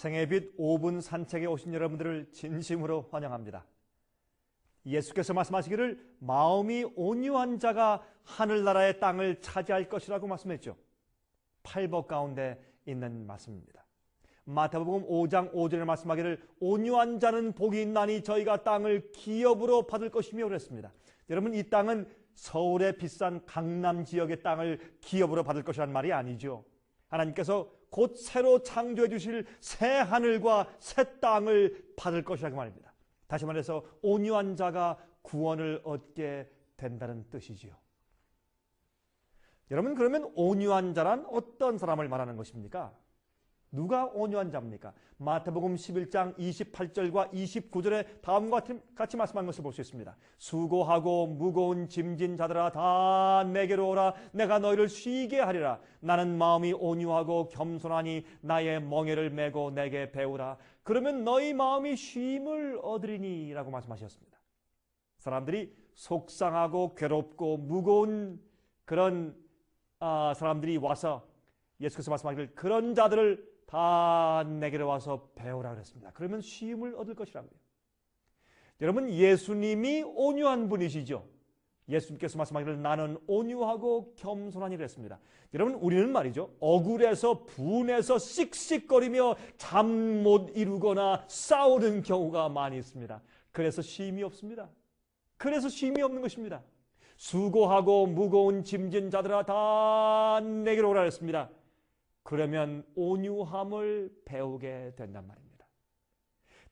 생애의 빛 5분 산책에 오신 여러분들을 진심으로 환영합니다. 예수께서 말씀하시기를 마음이 온유한 자가 하늘나라의 땅을 차지할 것이라고 말씀했죠. 팔복 가운데 있는 말씀입니다. 마태복음 5장 5절에 말씀하기를 온유한 자는 복이 있나니 저희가 땅을 기업으로 받을 것이며 그랬습니다. 여러분, 이 땅은 서울의 비싼 강남 지역의 땅을 기업으로 받을 것이란 말이 아니죠. 하나님께서 곧 새로 창조해 주실 새 하늘과 새 땅을 받을 것이라고 말입니다. 다시 말해서 온유한 자가 구원을 얻게 된다는 뜻이지요. 여러분, 그러면 온유한 자란 어떤 사람을 말하는 것입니까? 누가 온유한 자입니까? 마태복음 11장 28절과 29절에 다음과 같이 말씀한 것을 볼 수 있습니다. 수고하고 무거운 짐진 자들아 다 내게로 오라. 내가 너희를 쉬게 하리라. 나는 마음이 온유하고 겸손하니 나의 멍에를 메고 내게 배우라. 그러면 너희 마음이 쉼을 얻으리니 라고 말씀하셨습니다. 사람들이 속상하고 괴롭고 무거운 그런 사람들이 와서 예수께서 말씀하기를 그런 자들을 다 내게로 와서 배우라 그랬습니다. 그러면 쉼을 얻을 것이라고요. 여러분, 예수님이 온유한 분이시죠. 예수님께서 말씀하기를 나는 온유하고 겸손하니 그랬습니다. 여러분, 우리는 말이죠, 억울해서 분해서 씩씩거리며 잠 못 이루거나 싸우는 경우가 많이 있습니다. 그래서 쉼이 없습니다. 그래서 쉼이 없는 것입니다. 수고하고 무거운 짐진 자들아 다 내게로 오라 그랬습니다. 그러면 온유함을 배우게 된단 말입니다.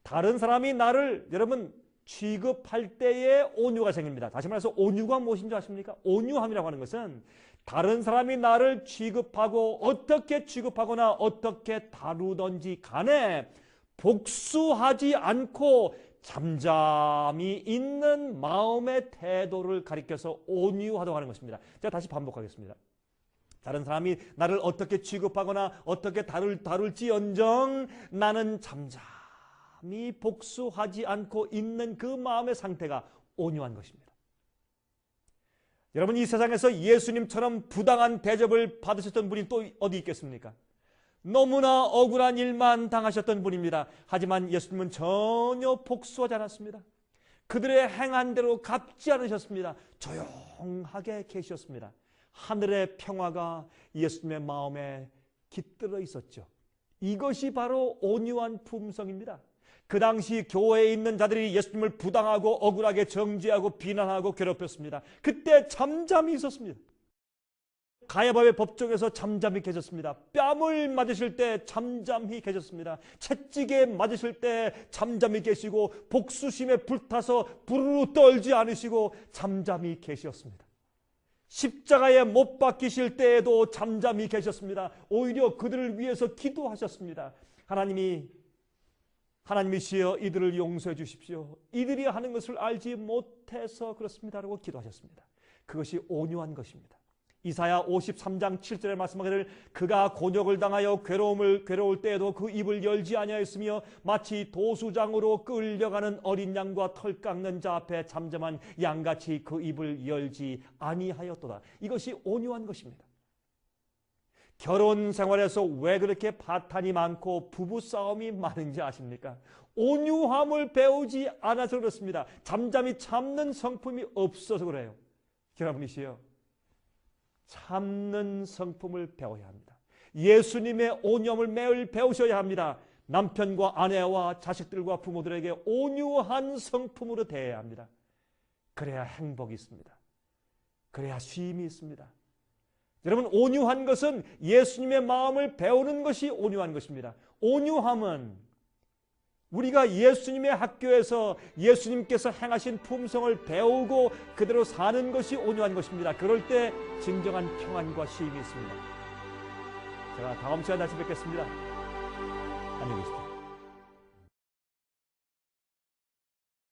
다른 사람이 나를 여러분 취급할 때에 온유가 생깁니다. 다시 말해서 온유가 무엇인지 아십니까? 온유함이라고 하는 것은 다른 사람이 나를 취급하고 어떻게 취급하거나 어떻게 다루든지 간에 복수하지 않고 잠잠히 있는 마음의 태도를 가리켜서 온유하다고 하는 것입니다. 제가 다시 반복하겠습니다. 다른 사람이 나를 어떻게 취급하거나 어떻게 다룰지언정 나는 잠잠히 복수하지 않고 있는 그 마음의 상태가 온유한 것입니다. 여러분, 이 세상에서 예수님처럼 부당한 대접을 받으셨던 분이 또 어디 있겠습니까? 너무나 억울한 일만 당하셨던 분입니다. 하지만 예수님은 전혀 복수하지 않았습니다. 그들의 행한 대로 갚지 않으셨습니다. 조용하게 계셨습니다. 하늘의 평화가 예수님의 마음에 깃들어 있었죠. 이것이 바로 온유한 품성입니다. 그 당시 교회에 있는 자들이 예수님을 부당하고 억울하게 정죄하고 비난하고 괴롭혔습니다. 그때 잠잠히 있었습니다. 가야바의 법정에서 잠잠히 계셨습니다. 뺨을 맞으실 때 잠잠히 계셨습니다. 채찍에 맞으실 때 잠잠히 계시고 복수심에 불타서 부르르 떨지 않으시고 잠잠히 계셨습니다. 십자가에 못 박히실 때에도 잠잠히 계셨습니다. 오히려 그들을 위해서 기도하셨습니다. 하나님이시여 이들을 용서해 주십시오. 이들이 하는 것을 알지 못해서 그렇습니다라고 기도하셨습니다. 그것이 온유한 것입니다. 이사야 53장 7절에 말씀하기를 그가 곤욕을 당하여 괴로울 때에도 그 입을 열지 아니하였으며 마치 도수장으로 끌려가는 어린 양과 털 깎는 자 앞에 잠잠한 양같이 그 입을 열지 아니하였도다. 이것이 온유한 것입니다. 결혼 생활에서 왜 그렇게 파탄이 많고 부부싸움이 많은지 아십니까? 온유함을 배우지 않아서 그렇습니다. 잠잠히 참는 성품이 없어서 그래요. 여러분이시여, 참는 성품을 배워야 합니다. 예수님의 온유함을 매일 배우셔야 합니다. 남편과 아내와 자식들과 부모들에게 온유한 성품으로 대해야 합니다. 그래야 행복이 있습니다. 그래야 쉼이 있습니다. 여러분, 온유한 것은 예수님의 마음을 배우는 것이 온유한 것입니다. 온유함은 우리가 예수님의 학교에서 예수님께서 행하신 품성을 배우고 그대로 사는 것이 온유한 것입니다. 그럴 때 진정한 평안과 쉼이 있습니다. 제가 다음 시간에 다시 뵙겠습니다. 안녕히 계십시오.